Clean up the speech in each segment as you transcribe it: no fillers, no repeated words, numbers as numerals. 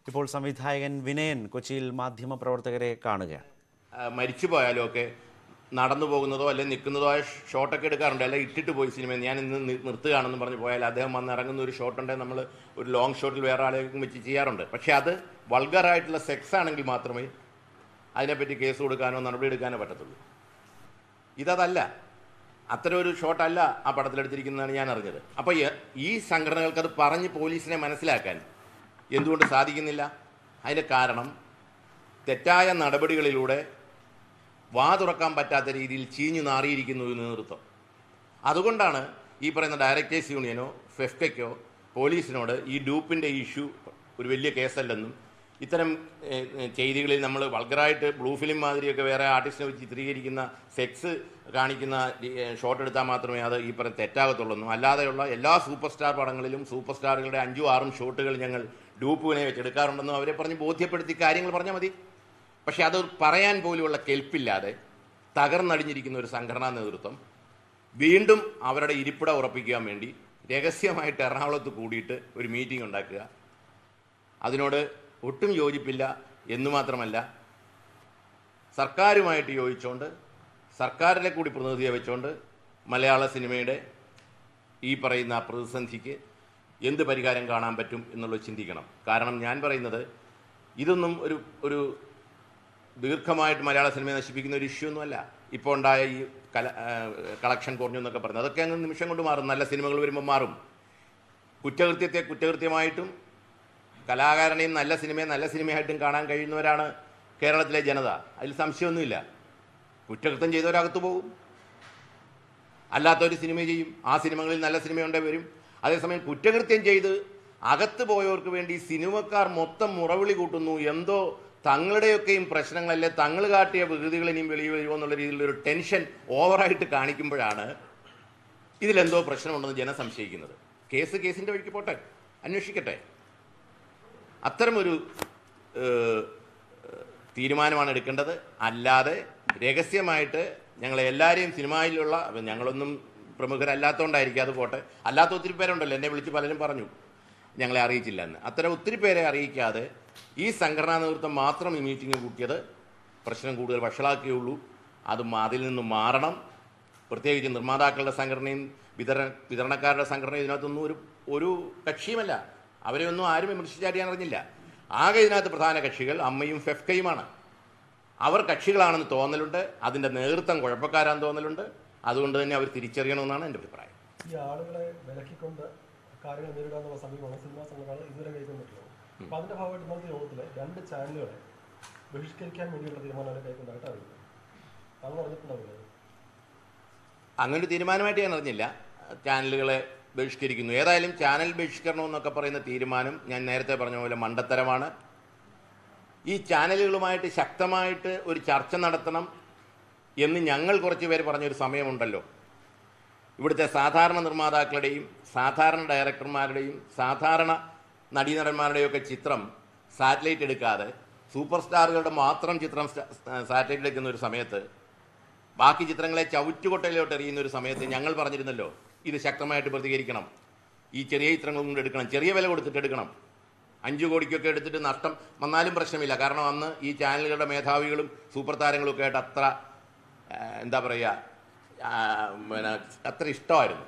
ഇപ്പോൾ സംവിധായകൻ വിനയൻ കൊച്ചിയിൽ മാധ്യമപ്രവർത്തകരെ കാണുകയാണ്. മരിച്ചു പോയാലും ഒക്കെ നടന്നു പോകുന്നതോ അല്ലെങ്കിൽ നിൽക്കുന്നതോ ആയ ഷോട്ടൊക്കെ എടുക്കാറുണ്ട്. അല്ലെങ്കിൽ ഇട്ടിട്ട് പോയി സിനിമ ഞാൻ ഇന്ന് നിർത്തുകയാണെന്ന് പറഞ്ഞ് പോയാൽ അദ്ദേഹം വന്ന് ഇറങ്ങുന്ന ഒരു ഷോട്ടുണ്ടെങ്കിൽ നമ്മൾ ഒരു ലോങ് ഷോട്ടിൽ വേറെ ആളെയും വെച്ച് ചെയ്യാറുണ്ട്. പക്ഷേ അത് വൾഗറായിട്ടുള്ള സെക്സ് ആണെങ്കിൽ മാത്രമേ അതിനെപ്പറ്റി കേസ് കൊടുക്കാനോ നടപടി എടുക്കാനോ പറ്റത്തുള്ളൂ. ഇതല്ല, അത്തരം ഒരു ഷോട്ടല്ല ആ പടത്തിലെടുത്തിരിക്കുന്നതാണ് ഞാൻ അറിഞ്ഞത്. അപ്പോൾ ഈ സംഘടനകൾക്കത് പറഞ്ഞ് പോലീസിനെ മനസ്സിലാക്കാൻ എന്തുകൊണ്ട് സാധിക്കുന്നില്ല? അതിൻ്റെ കാരണം തെറ്റായ നടപടികളിലൂടെ വാ തുറക്കാൻ പറ്റാത്ത രീതിയിൽ ചീഞ്ഞു നാറിയിരിക്കുന്നു നേതൃത്വം. അതുകൊണ്ടാണ് ഈ പറയുന്ന ഡയറക്ടേഴ്സ് യൂണിയനോ ഫെഫ്കയ്ക്കോ പോലീസിനോട് ഈ ഡൂപ്പിൻ്റെ ഇഷ്യൂ ഒരു വലിയ കേസല്ലെന്നും ഇത്തരം ചെയ്തികളിൽ നമ്മൾ വൾഗറായിട്ട് ബ്ലൂ ഫിലിം മാതിരിയൊക്കെ വേറെ ആർട്ടിസ്റ്റിനെ വെച്ച് ചിത്രീകരിക്കുന്ന സെക്സ് കാണിക്കുന്ന ഷോട്ട് എടുത്താൽ മാത്രമേ അത് ഈ പറയുന്ന തെറ്റാകത്തുള്ളൂ. അല്ലാതെയുള്ള എല്ലാ സൂപ്പർ സ്റ്റാർ പടങ്ങളിലും സൂപ്പർ സ്റ്റാറുകളുടെ 5-6 ഷോട്ടുകൾ ഞങ്ങൾ ഡൂപ്പിനെ വെച്ച് എടുക്കാറുണ്ടെന്നും അവരെ പറഞ്ഞ് ബോധ്യപ്പെടുത്തി കാര്യങ്ങൾ പറഞ്ഞാൽ മതി. പക്ഷേ അത് പറയാൻ പോലുമുള്ള കെൽപ്പില്ലാതെ തകർന്നടിഞ്ഞിരിക്കുന്ന ഒരു സംഘടനാ നേതൃത്വം വീണ്ടും അവരുടെ ഇരിപ്പിടം ഉറപ്പിക്കാൻ വേണ്ടി രഹസ്യമായിട്ട് എറണാകുളത്ത് കൂടിയിട്ട് ഒരു മീറ്റിംഗ് ഉണ്ടാക്കുക. അതിനോട് ഒട്ടും യോജിപ്പില്ല എന്ന് മാത്രമല്ല, സർക്കാരുമായിട്ട് യോജിച്ചുകൊണ്ട് സർക്കാരിനെ കൂടി പ്രതിനിധിയെ വെച്ചുകൊണ്ട് മലയാള സിനിമയുടെ ഈ പറയുന്ന പ്രതിസന്ധിക്ക് എന്ത് പരിഹാരം കാണാൻ പറ്റും എന്നുള്ളത് ചിന്തിക്കണം. കാരണം ഞാൻ പറയുന്നത് ഇതൊന്നും ഒരു ദീർഘമായിട്ട് മലയാള സിനിമയെ നശിപ്പിക്കുന്ന ഒരു ഇഷ്യൂ ഒന്നുമല്ല. ഇപ്പോൾ ഉണ്ടായ ഈ കളക്ഷൻ കുറഞ്ഞു എന്നൊക്കെ പറയുന്നത് അതൊക്കെ അങ്ങ് നിമിഷം കൊണ്ട് മാറും. നല്ല സിനിമകൾ വരുമ്പോൾ മാറും. കുറ്റകൃത്യത്തെ കുറ്റകൃത്യമായിട്ടും കലാകാരനെയും നല്ല സിനിമയെ നല്ല സിനിമയായിട്ടും കാണാൻ കഴിയുന്നവരാണ് കേരളത്തിലെ ജനത. അതിൽ സംശയമൊന്നുമില്ല. കുറ്റകൃത്യം ചെയ്തവരകത്ത് പോകും, അല്ലാത്തൊരു സിനിമ ചെയ്യും. ആ സിനിമകളിൽ നല്ല സിനിമയുണ്ടേ വരും. അതേസമയം കുറ്റകൃത്യം ചെയ്ത് അകത്ത് പോയവർക്ക് വേണ്ടി സിനിമക്കാർ മൊത്തം മുറവിളി കൂട്ടുന്നു. എന്തോ തങ്ങളുടെയൊക്കെയും പ്രശ്നങ്ങളല്ലേ, തങ്ങൾ കാട്ടിയ വികൃതികൾ ഇനിയും വെളിയിൽ വരുമോ എന്നുള്ള രീതിയിലൊരു ടെൻഷൻ ഓവറായിട്ട് കാണിക്കുമ്പോഴാണ് ഇതിലെന്തോ പ്രശ്നമുണ്ടെന്ന് ജനം സംശയിക്കുന്നത്. കേസിൻ്റെ വഴിക്ക് പോട്ടെ, അന്വേഷിക്കട്ടെ. അത്തരമൊരു തീരുമാനമാണ് എടുക്കേണ്ടത്. അല്ലാതെ രഹസ്യമായിട്ട് ഞങ്ങളെല്ലാവരെയും സിനിമയിലുള്ള, ഞങ്ങളൊന്നും പ്രമുഖരല്ലാത്തതുകൊണ്ടായിരിക്കും, അത് പോട്ടെ, അല്ലാത്ത ഒത്തിരി പേരുണ്ടല്ലോ, എന്നെ വിളിച്ച് പലരും പറഞ്ഞു ഞങ്ങളെ അറിയിച്ചില്ല എന്ന്. അത്തരം ഒത്തിരി പേരെ അറിയിക്കാതെ ഈ സംഘടനാ നേതൃത്വം മാത്രം ഈ മീറ്റിംഗ് കൂട്ടിയത് പ്രശ്നം കൂടുതൽ വഷളാക്കിയുള്ളൂ. അതിൽ നിന്ന് മാറണം. പ്രത്യേകിച്ച് നിർമ്മാതാക്കളുടെ സംഘടനയും വിതരണക്കാരുടെ സംഘടനയും ഇതിനകത്തൊന്നും ഒരു കക്ഷിയുമല്ല. അവരെ ഒന്നും ആരും വിമർശിച്ചറിയാൻ അറിഞ്ഞില്ല. ആകെ ഇതിനകത്ത് പ്രധാന കക്ഷികൾ അമ്മയും ഫെഫ്കയുമാണ്. അവർ കക്ഷികളാണെന്ന് തോന്നലുണ്ട്. അതിൻ്റെ നേതൃത്വം കുഴപ്പക്കാരാണെന്ന് തോന്നലുണ്ട്. അതുകൊണ്ട് തന്നെ അവർ തിരിച്ചറിയണമെന്നാണ് എൻ്റെ അഭിപ്രായം. ഈ ആളുകളെ വിലക്കിക്കൊണ്ട് കാര്യങ്ങൾ നേരിടാനുള്ള സമീപമാണ് സിനിമാ സംഘടനകൾ ഇതുവരെ കൈക്കൊണ്ടിട്ടുള്ളത്. അപ്പോൾ അതിൻ്റെ ഭാഗമായിട്ട് ഇന്നത്തെ യോഗത്തിൽ 2 ചാനലുകളെ ബഹിഷ്കരിക്കാൻ വേണ്ടിയുള്ള തീരുമാനം കൈക്കൊണ്ടായിട്ട് അറിയുന്നത് താങ്കൾ അറിഞ്ഞിട്ടുണ്ടാവില്ല? അങ്ങനെ ഒരു തീരുമാനമായിട്ട് ഞാൻ അറിഞ്ഞില്ല. ചാനലുകളെ ബഹിഷ്കരിക്കുന്നു. ഏതായാലും ചാനൽ ബഹിഷ്കരണം എന്നൊക്കെ പറയുന്ന തീരുമാനം ഞാൻ നേരത്തെ പറഞ്ഞ പോലെ മണ്ടത്തരമാണ്. ഈ ചാനലുകളുമായിട്ട് ശക്തമായിട്ട് ഒരു ചർച്ച നടത്തണം എന്ന് ഞങ്ങൾ കുറച്ച് പേര് പറഞ്ഞൊരു സമയമുണ്ടല്ലോ. ഇവിടുത്തെ സാധാരണ നിർമ്മാതാക്കളുടെയും സാധാരണ ഡയറക്ടർമാരുടെയും സാധാരണ നടീനടന്മാരുടെയും ഒക്കെ ചിത്രം സാറ്റലൈറ്റ് എടുക്കാതെ സൂപ്പർ സ്റ്റാറുകളുടെ മാത്രം ചിത്രം സാറ്റലൈറ്റ് എടുക്കുന്ന ഒരു സമയത്ത് ബാക്കി ചിത്രങ്ങളെ ചവിറ്റുകൊട്ടയിലോട്ട് എറിയുന്ന ഒരു സമയത്ത് ഞങ്ങൾ പറഞ്ഞിരുന്നല്ലോ, ഇത് ശക്തമായിട്ട് പ്രതികരിക്കണം. ഈ ചെറിയ ചിത്രങ്ങളും കൊണ്ട് എടുക്കണം, ചെറിയ വില കൊടുത്തിട്ട് എടുക്കണം. 5 കോടിക്കൊക്കെ എടുത്തിട്ട് നഷ്ടം വന്നാലും പ്രശ്നമില്ല. കാരണം അന്ന് ഈ ചാനലുകളുടെ മേധാവികളും സൂപ്പർ താരങ്ങളും ഒക്കെ ആയിട്ട് അത്ര എന്താ പറയുക, അത്ര ഇഷ്ടമായിരുന്നു.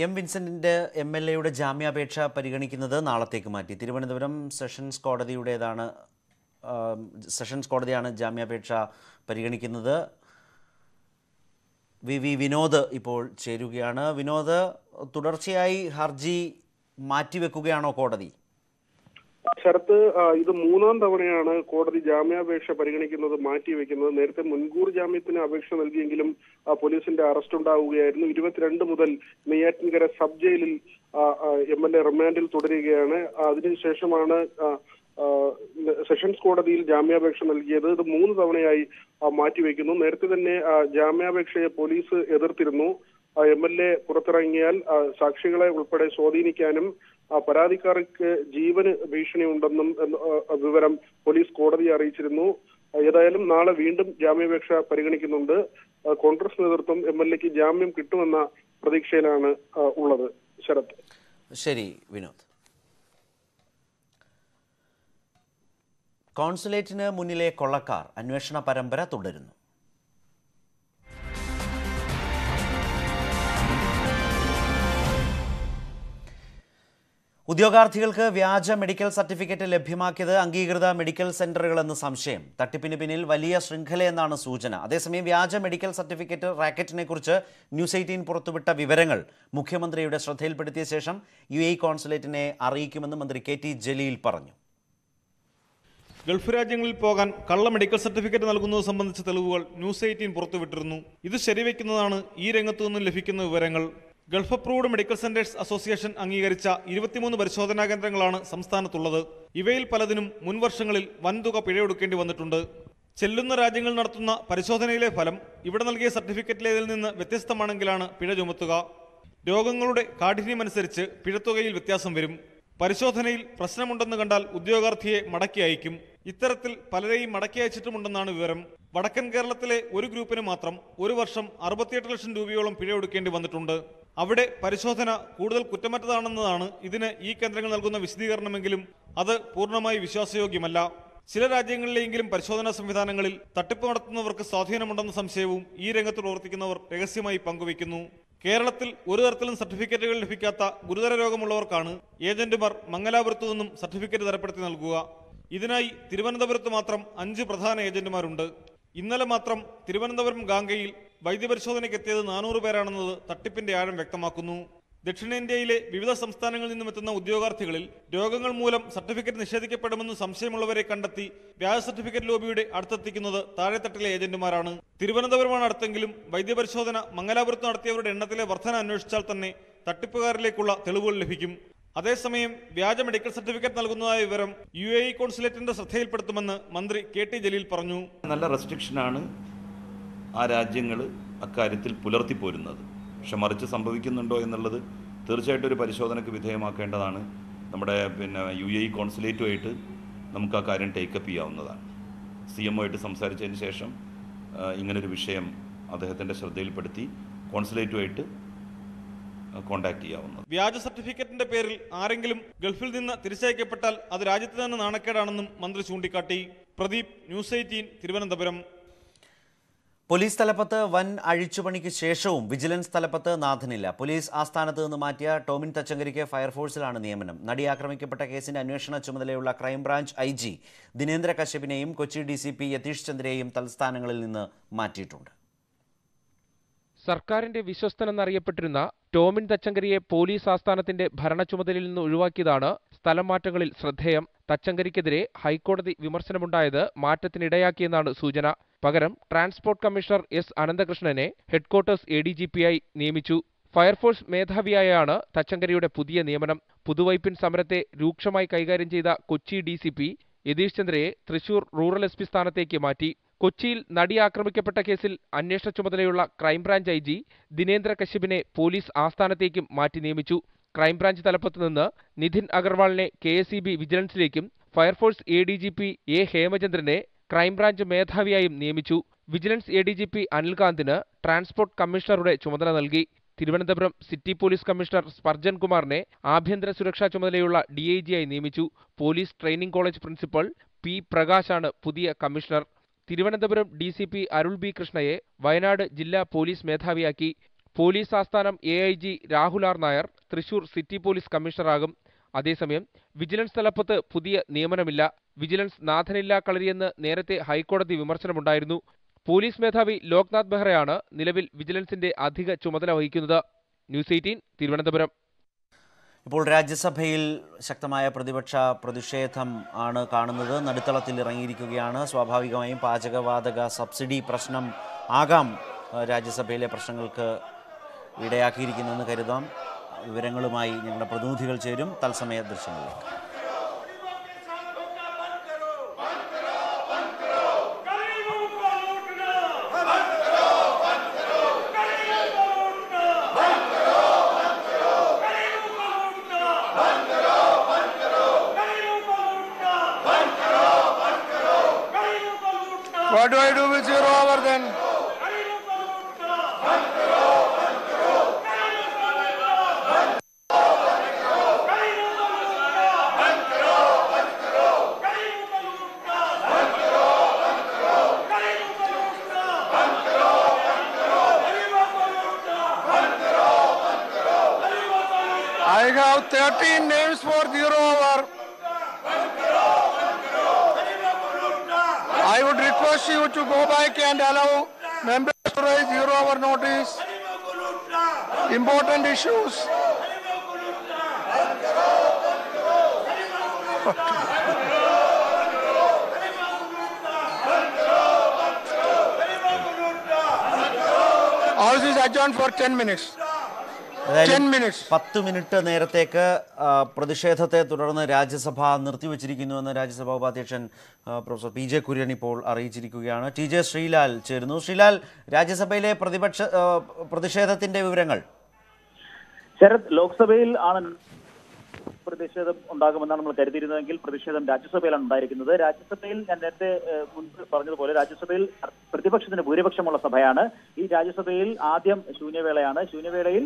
എം വിൻസെന്റിന്റെ MLA-യുടെ ജാമ്യാപേക്ഷ പരിഗണിക്കുന്നത് നാളത്തേക്ക് മാറ്റി. തിരുവനന്തപുരം സെഷൻസ് കോടതിയാണ് ജാമ്യാപേക്ഷ പരിഗണിക്കുന്നത്. വി വിനോദ് ഇപ്പോൾ ചേരുകയാണ്. വിനോദ്, തുടർച്ചയായി ഹർജി മാറ്റിവെക്കുകയാണോ കോടതി? ശരത്ത്, ഇത് 3-ാം തവണയാണ് കോടതി ജാമ്യാപേക്ഷ പരിഗണിക്കുന്നത് മാറ്റിവെക്കുന്നത്. നേരത്തെ മുൻകൂർ ജാമ്യത്തിന് അപേക്ഷ നൽകിയെങ്കിലും പോലീസിന്റെ അറസ്റ്റ് ഉണ്ടാവുകയായിരുന്നു. 22 മുതൽ നെയ്യാറ്റിൻകര സബ് ജയിലിൽ MLA റിമാൻഡിൽ തുടരുകയാണ്. അതിനുശേഷമാണ് സെഷൻസ് കോടതിയിൽ ജാമ്യാപേക്ഷ നൽകിയത്. ഇത് 3 തവണയായി മാറ്റിവെക്കുന്നു. നേരത്തെ തന്നെ ജാമ്യാപേക്ഷയെ പോലീസ് എതിർത്തിരുന്നു. MLA പുറത്തിറങ്ങിയാൽ സാക്ഷികളെ ഉൾപ്പെടെ സ്വാധീനിക്കാനും പരാതിക്കാർക്ക് ജീവന് ഭീഷണിയുണ്ടെന്നും വിവരം പോലീസ് കോടതിയെ അറിയിച്ചിരുന്നു. ഏതായാലും നാളെ വീണ്ടും ജാമ്യാപേക്ഷ പരിഗണിക്കുന്നുണ്ട്. കോൺഗ്രസ് നേതൃത്വം MLAക്ക് ജാമ്യം കിട്ടുമെന്ന പ്രതീക്ഷയിലാണ് ഉള്ളത്. ശരത്. ശരി വിനോദ്. കോൺസുലേറ്റിന് മുന്നിലെ കൊള്ളക്കാർ അന്വേഷണ പരമ്പര തുടരുന്നു. ഉദ്യോഗാർത്ഥികൾക്ക് വ്യാജ മെഡിക്കൽ സർട്ടിഫിക്കറ്റ് ലഭ്യമാക്കിയത് അംഗീകൃത മെഡിക്കൽ സെന്ററുകളെന്ന് സംശയം. തട്ടിപ്പിന് പിന്നിൽ വലിയ ശൃംഖലയെന്നാണ് സൂചന. അതേസമയം വ്യാജ മെഡിക്കൽ സർട്ടിഫിക്കറ്റ് റാക്കറ്റിനെ കുറിച്ച് ന്യൂസ് 18 പുറത്തുവിട്ട വിവരങ്ങൾ മുഖ്യമന്ത്രിയുടെ ശ്രദ്ധയിൽപ്പെടുത്തിയ ശേഷം UAE കോൺസുലേറ്റിനെ അറിയിക്കുമെന്ന് മന്ത്രി KT ജലീൽ പറഞ്ഞു. ഗൾഫ് രാജ്യങ്ങളിൽ പോകാൻ കള്ള മെഡിക്കൽ സർട്ടിഫിക്കറ്റ് നൽകുന്നത് സംബന്ധിച്ച തെളിവുകൾ ന്യൂസ് 18 പുറത്തുവിട്ടിരുന്നു. ഇത് ശരിവെക്കുന്നതാണ് ഈ രംഗത്തു നിന്നും ലഭിക്കുന്ന വിവരങ്ങൾ. Gulf approved medical centres association അംഗീകരിച്ച 23 പരിശോധനാ കേന്ദ്രങ്ങളാണ് സംസ്ഥാനത്തുള്ളത്. ഇവയിൽ പലതിനും മുൻവർഷങ്ങളിൽ വൻതുക പിഴയൊടുക്കേണ്ടി വന്നിട്ടുണ്ട്. ചെല്ലുന്ന രാജ്യങ്ങൾ നടത്തുന്ന പരിശോധനയിലെ ഫലം ഇവിടെ നൽകിയ സർട്ടിഫിക്കറ്റിലേതിൽ നിന്ന് വ്യത്യസ്തമാണെങ്കിലാണ് പിഴ ചുമത്തുക. രോഗങ്ങളുടെ കാഠിന്യമനുസരിച്ച് പിഴത്തുകയിൽ വ്യത്യാസം വരും. പരിശോധനയിൽ പ്രശ്നമുണ്ടെന്ന് കണ്ടാൽ ഉദ്യോഗാർത്ഥിയെ മടക്കി അയക്കും. ഇത്തരത്തിൽ പലരെയും മടക്കി അയച്ചിട്ടുമുണ്ടെന്നാണ് വിവരം. വടക്കൻ കേരളത്തിലെ ഒരു ഗ്രൂപ്പിന് മാത്രം ഒരു വർഷം 68 ലക്ഷം രൂപയോളം പിഴയൊടുക്കേണ്ടി വന്നിട്ടുണ്ട്. അവിടെ പരിശോധന കൂടുതൽ കുറ്റമറ്റതാണെന്നതാണ് ഇതിന് ഈ കേന്ദ്രങ്ങൾ നൽകുന്ന വിശദീകരണമെങ്കിലും അത് പൂർണ്ണമായി വിശ്വാസയോഗ്യമല്ല. ചില രാജ്യങ്ങളിലെങ്കിലും പരിശോധനാ സംവിധാനങ്ങളിൽ തട്ടിപ്പ് നടത്തുന്നവർക്ക് സ്വാധീനമുണ്ടെന്ന സംശയവും ഈ രംഗത്ത് പ്രവർത്തിക്കുന്നവർ രഹസ്യമായി പങ്കുവയ്ക്കുന്നു. കേരളത്തിൽ ഒരു തരത്തിലും സർട്ടിഫിക്കറ്റുകൾ ലഭിക്കാത്ത ഗുരുതര രോഗമുള്ളവർക്കാണ് ഏജന്റുമാർ മംഗലാപുരത്തു നിന്നും സർട്ടിഫിക്കറ്റ് തരപ്പെടുത്തി നൽകുക. ഇതിനായി തിരുവനന്തപുരത്ത് മാത്രം 5 പ്രധാന ഏജന്റുമാരുണ്ട്. ഇന്നലെ മാത്രം തിരുവനന്തപുരം ഗാംഗയിൽ വൈദ്യപരിശോധനയ്ക്കെത്തിയത് 400 പേരാണെന്നത് തട്ടിപ്പിന്റെ ആഴം വ്യക്തമാക്കുന്നു. ദക്ഷിണേന്ത്യയിലെ വിവിധ സംസ്ഥാനങ്ങളിൽ നിന്നും എത്തുന്ന ഉദ്യോഗാർത്ഥികളിൽ രോഗങ്ങൾ മൂലം സർട്ടിഫിക്കറ്റ് നിഷേധിക്കപ്പെടുമെന്ന് സംശയമുള്ളവരെ കണ്ടെത്തി വ്യാജ സർട്ടിഫിക്കറ്റ് ലോബിയുടെ അടുത്തെത്തിക്കുന്നത് താഴെത്തട്ടിലെ ഏജന്റുമാരാണ്. തിരുവനന്തപുരമാണ് അടുത്തെങ്കിലും വൈദ്യപരിശോധന മംഗലാപുരത്ത് നടത്തിയവരുടെ എണ്ണത്തിലെ വർധന അന്വേഷിച്ചാൽ തന്നെ തട്ടിപ്പുകാരിലേക്കുള്ള തെളിവുകൾ ലഭിക്കും. അതേസമയം വ്യാജ മെഡിക്കൽ സർട്ടിഫിക്കറ്റ് നൽകുന്നതായ വിവരം UAE കോൺസുലേറ്റിന്റെ ശ്രദ്ധയിൽപ്പെടുത്തുമെന്ന് മന്ത്രി KT ജലീൽ പറഞ്ഞു. നല്ല റെസ്ട്രിക്ഷനാണ് ആ രാജ്യങ്ങൾ അക്കാര്യത്തിൽ പുലർത്തിപ്പോരുന്നത്. പക്ഷെ മറിച്ച് സംഭവിക്കുന്നുണ്ടോ എന്നുള്ളത് തീർച്ചയായിട്ടും ഒരു പരിശോധനയ്ക്ക് വിധേയമാക്കേണ്ടതാണ്. നമ്മുടെ UAE കോൺസുലേറ്റുമായിട്ട് നമുക്ക് ആ കാര്യം ടേക്കപ്പ് ചെയ്യാവുന്നതാണ്. CMO ആയിട്ട് സംസാരിച്ചതിന് ശേഷം ഇങ്ങനൊരു വിഷയം അദ്ദേഹത്തിൻ്റെ ശ്രദ്ധയിൽപ്പെടുത്തി കോൺസുലേറ്റുമായിട്ട് കോൺടാക്ട് ചെയ്യാവുന്നത്. വ്യാജ സർട്ടിഫിക്കറ്റിന്റെ പേരിൽ ആരെങ്കിലും ഗൾഫിൽ നിന്ന് തിരിച്ചയക്കപ്പെട്ടാൽ അത് രാജ്യത്ത് തന്നെ നാണക്കേടാണെന്നും മന്ത്രി ചൂണ്ടിക്കാട്ടി. പ്രദീപ്, ന്യൂസ് 18, തിരുവനന്തപുരം. പോലീസ് തലപ്പത്ത് വൻ അഴിച്ചുപണിക്ക് ശേഷവും വിജിലൻസ് തലപ്പത്ത് നാഥനില്ല. പോലീസ് ആസ്ഥാനത്ത് നിന്ന് മാറ്റിയ ടോമിൻ തച്ചങ്കരിക്ക് ഫയർഫോഴ്സിലാണ് നിയമനം. നടി ആക്രമിക്കപ്പെട്ട കേസിന്റെ അന്വേഷണ ചുമതലയുള്ള ക്രൈംബ്രാഞ്ച് IG ദിനേന്ദ്ര കശ്യപിനെയും കൊച്ചി DCP യതീഷ് ചന്ദ്രയെയും തലസ്ഥാനങ്ങളിൽ നിന്ന് മാറ്റിയിട്ടുണ്ട്. സർക്കാരിന്റെ വിശ്വസ്തനെന്നറിയപ്പെട്ടിരുന്ന ടോമിൻ തച്ചങ്കരിയെ പോലീസ് ആസ്ഥാനത്തിന്റെ ഭരണ ചുമതലയിൽ നിന്ന് ഒഴിവാക്കിയതാണ് സ്ഥലം മാറ്റങ്ങളിൽ ശ്രദ്ധേയം. തച്ചങ്കരിക്കെതിരെ ഹൈക്കോടതി വിമർശനമുണ്ടായത് മാറ്റത്തിനിടയാക്കിയെന്നാണ് സൂചന. പകരം ട്രാൻസ്പോർട്ട് കമ്മീഷണർ S അനന്തകൃഷ്ണനെ ഹെഡ്ക്വാർട്ടേഴ്സ് ADGP-ആയി നിയമിച്ചു. ഫയർഫോഴ്സ് മേധാവിയായാണ് തച്ചങ്കരിയുടെ പുതിയ നിയമനം. പുതുവൈപ്പിൻ സമരത്തെ രൂക്ഷമായി കൈകാര്യം ചെയ്ത കൊച്ചി DCP യതീഷ് ചന്ദ്രയെ തൃശൂർ റൂറൽ SP സ്ഥാനത്തേക്ക് മാറ്റി. കൊച്ചിയിൽ നടി ആക്രമിക്കപ്പെട്ട കേസിൽ അന്വേഷണ ചുമതലയുള്ള ക്രൈംബ്രാഞ്ച് IG ദിനേന്ദ്ര കശ്യപിനെ പോലീസ് ആസ്ഥാനത്തേക്കും മാറ്റി നിയമിച്ചു. ക്രൈംബ്രാഞ്ച് തലപ്പത്ത് നിന്ന് നിധിൻ അഗർവാളിനെ KSEB വിജിലൻസിലേക്കും ഫയർഫോഴ്സ് ADGP A ഹേമചന്ദ്രനെ ക്രൈംബ്രാഞ്ച് മേധാവിയായും നിയമിച്ചു. വിജിലൻസ് ADGP അനിൽകാന്തിന് ട്രാൻസ്പോർട്ട് കമ്മീഷണറുടെ ചുമതല നൽകി. Thiruvananthapuram city police commissioner Spurgeon കുമാറിനെ ആഭ്യന്തര സുരക്ഷാ ചുമതലയുള്ള DIG-ആയി നിയമിച്ചു. Police training college principal P പ്രകാശാണ് പുതിയ കമ്മീഷണർ. തിരുവനന്തപുരം DCP അരുൾ B കൃഷ്ണയെ വയനാട് ജില്ലാ പോലീസ് മേധാവിയാക്കി. പോലീസ് ആസ്ഥാനം AIG Rahul R Nair Thrissur city police കമ്മീഷണറാകും. അതേസമയം വിജിലൻസ് തലപ്പത്ത് പുതിയ നിയമനമില്ല. വിജിലൻസ് നാഥനില്ലാ കളരിയെന്ന് നേരത്തെ ഹൈക്കോടതി വിമർശനമുണ്ടായിരുന്നു. പോലീസ് മേധാവി ലോക്നാഥ് ബെഹ്റയാണ് നിലവിൽ വിജിലൻസിന്റെ അധിക ചുമതല വഹിക്കുന്നത്. ന്യൂസ് 18 തിരുവനന്തപുരം. ഇപ്പോൾ രാജ്യസഭയിൽ ശക്തമായ പ്രതിഷേധം ആണ് കാണുന്നത്. നടുത്തളത്തിൽ ഇറങ്ങിയിരിക്കുകയാണ്. സ്വാഭാവികമായും പാചകവാതക സബ്സിഡി പ്രശ്നം ആകാം രാജ്യസഭയിലെ പ്രശ്നങ്ങൾക്ക് ഇടയാക്കിയിരിക്കുന്നെന്ന് കരുതാം. വിവരങ്ങളുമായി ഞങ്ങളുടെ പ്രതിനിധികൾ ചേരും. തത്സമയ ദൃശ്യങ്ങളിലേക്ക്. What do I do with zero hour then? have 13 names for 0 hour. I would request you to go back and allow members to raise 0 hour notice. Important issues. House is adjourned for 10 minutes. 10 minutes. 10 minute നേരത്തേക്ക് പ്രതിഷേധത്തെ തുടർന്ന് രാജ്യസഭ നിർത്തിവച്ചിരിക്കുന്നുവെന്ന് രാജ്യസഭാ ഉപാധ്യക്ഷൻ professor P J Kurian ഇപ്പോൾ അറിയിച്ചിരിക്കുകയാണ്. T J Sreelal ചേരുന്നു. ശ്രീലാൽ, രാജ്യസഭയിലെ പ്രതിഷേധത്തിന്റെ വിവരങ്ങൾ. ശരത്, ലോക്സഭയിൽ ആണ് പ്രതിഷേധം ഉണ്ടാകുമെന്നാണ് നമ്മൾ കരുതിയിരുന്നതെങ്കിൽ പ്രതിഷേധം രാജ്യസഭയിലാണ് ഉണ്ടായിരിക്കുന്നത്. രാജ്യസഭയിൽ ഞാൻ നേരത്തെ മുൻപ് പറഞ്ഞതുപോലെ രാജ്യസഭയിൽ പ്രതിപക്ഷത്തിന് ഭൂരിപക്ഷമുള്ള സഭയാണ്. ഈ രാജ്യസഭയിൽ ആദ്യം ശൂന്യവേളയാണ്. ശൂന്യവേളയിൽ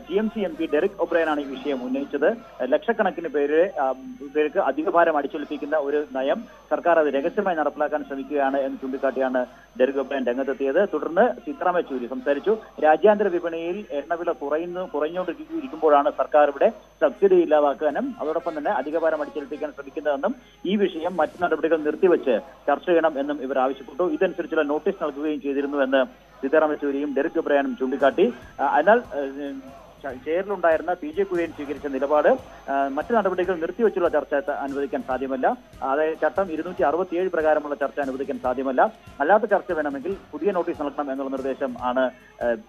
TMC MP ഡെറിക് ഒബ്രയനാണ് ഈ വിഷയം ഉന്നയിച്ചത്. ലക്ഷക്കണക്കിന് പേർക്ക് അധികഭാരം അടിച്ചേൽപ്പിക്കുന്ന ഒരു നയം സർക്കാർ അത് രഹസ്യമായി നടപ്പിലാക്കാൻ ശ്രമിക്കുകയാണ് എന്ന് ചൂണ്ടിക്കാട്ടിയാണ് ഡെറിക് ഒബ്രയൻ രംഗത്തെത്തിയത്. തുടർന്ന് സീതാറാം യെച്ചൂരി സംസാരിച്ചു. രാജ്യാന്തര വിപണിയിൽ എണ്ണവില കുറഞ്ഞുകൊണ്ടിരിക്കുമ്പോഴാണ് സർക്കാർ ഇവിടെ സബ്സിഡി ഇല്ലാതാക്കാനും അതോടൊപ്പം തന്നെ അധികഭാരം അടിച്ചേൽപ്പിക്കാൻ ശ്രമിക്കുന്നതെന്നും ഈ വിഷയം മറ്റു നടപടികൾ നിർത്തിവെച്ച് ചർച്ച ചെയ്യണം എന്നും ഇവർ ആവശ്യപ്പെട്ടു. ഇതനുസരിച്ചുള്ള നോട്ടീസ് നൽകുകയും ചെയ്തിരുന്നുവെന്ന് സീതാറാം യെച്ചൂരിയും ഡെറിക് ഒബ്രയനും ചൂണ്ടിക്കാട്ടി. എന്നാൽ ചെയറിലുണ്ടായിരുന്ന പി ജെ കുര്യൻ സ്വീകരിച്ച നിലപാട് മറ്റു നടപടികൾ നിർത്തിവെച്ചുള്ള ചർച്ച അനുവദിക്കാൻ സാധ്യമല്ല. അതായത് ചട്ടം 267 പ്രകാരമുള്ള ചർച്ച അനുവദിക്കാൻ സാധ്യമല്ല. അല്ലാത്ത ചർച്ച വേണമെങ്കിൽ പുതിയ നോട്ടീസ് നൽകണം എന്നുള്ള നിർദ്ദേശം ആണ്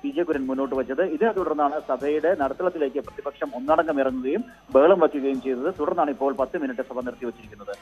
പി ജെ കുര്യൻ മുന്നോട്ട് വെച്ചത്. ഇതിനെ തുടർന്നാണ് സഭയുടെ നടുത്തളത്തിലേക്ക് പ്രതിപക്ഷം ഒന്നടങ്കം ഇറങ്ങുകയും ബഹളം വയ്ക്കുകയും ചെയ്തത്. തുടർന്നാണ് ഇപ്പോൾ 10 മിനിറ്റ് സഭ നിർത്തിവെച്ചിരിക്കുന്നത്.